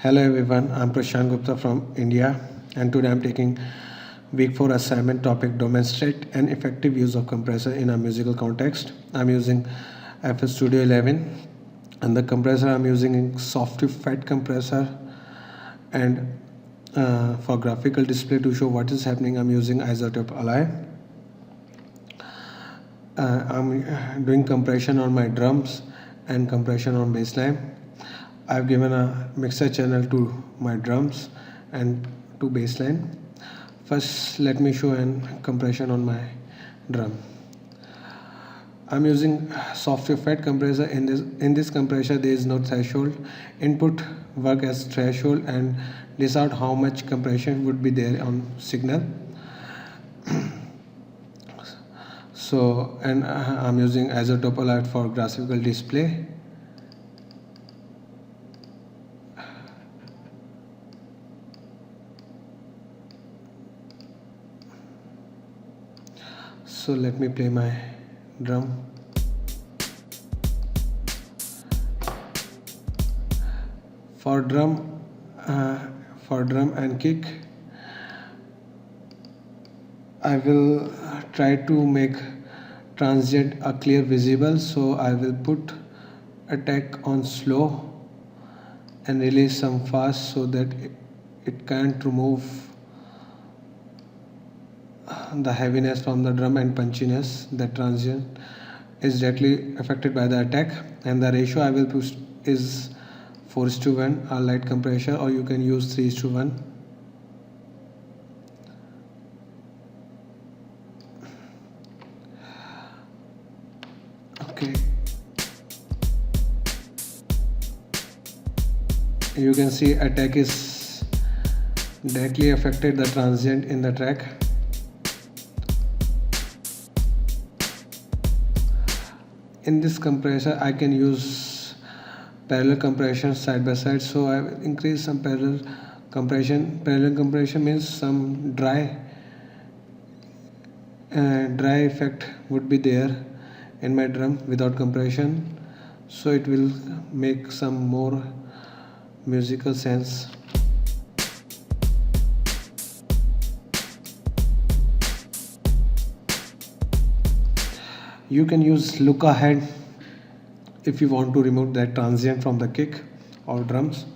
Hello everyone, I'm Prashant Gupta from India, and today I'm taking week 4 assignment topic demonstrate an effective use of compressor in a musical context. I'm using FL Studio 11, and the compressor I'm using is soft fat compressor, and for graphical display to show what is happening I'm using isotope alloy. I'm doing compression on my drums and compression on bassline. I've given a mixer channel to my drums and to bassline. First, let me show an compression on my drum. I'm using soft fat compressor. In this compressor there is no threshold. Input work as threshold and decide how much compression would be there on signal. And I'm using isotope alert for graphical display. So let me play my drum. For drum and kick, I will try to make transient a clear visible, so I will put attack on slow and release some fast so that it can't remove the heaviness from the drum and punchiness. That transient is directly affected by the attack, and the ratio I will push is 4:1, a light compressor, or you can use 3:1. Okay, you can see attack is directly affected the transient in the track. In this compressor I can use parallel compression side by side, so I will increase some parallel compression. Parallel compression means some dry effect would be there in my drum without compression, so it will make some more musical sense. You can use look ahead if you want to remove that transient from the kick or drums.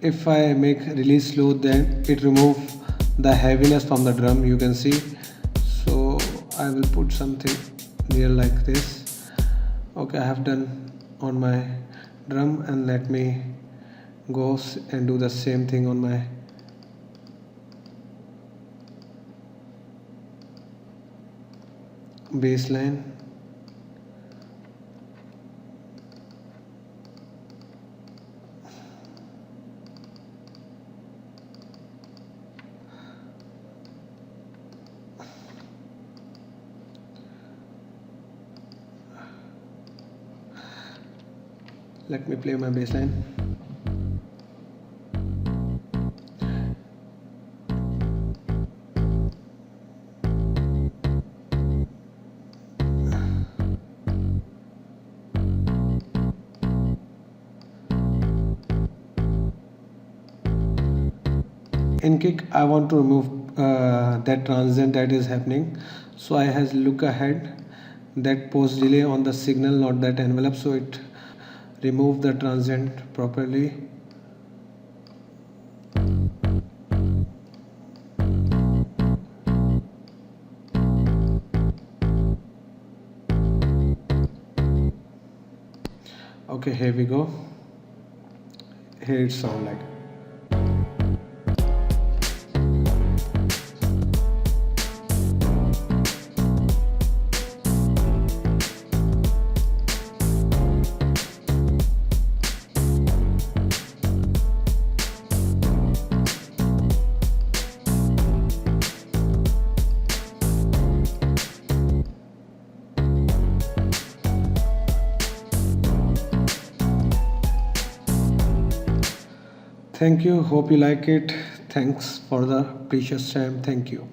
If I make release slow, then it remove the heaviness from the drum, you can see. So I will put something near like this. Okay, I have done on my drum, and let me go and do the same thing on my bassline. Let me play my bassline. In kick I want to remove that transient that is happening, so I has look ahead that post delay on the signal, not that envelope, so it remove the transient properly. Okay, here we go. Here it sound like. Thank you. Hope you like it. Thanks for the precious time. Thank you.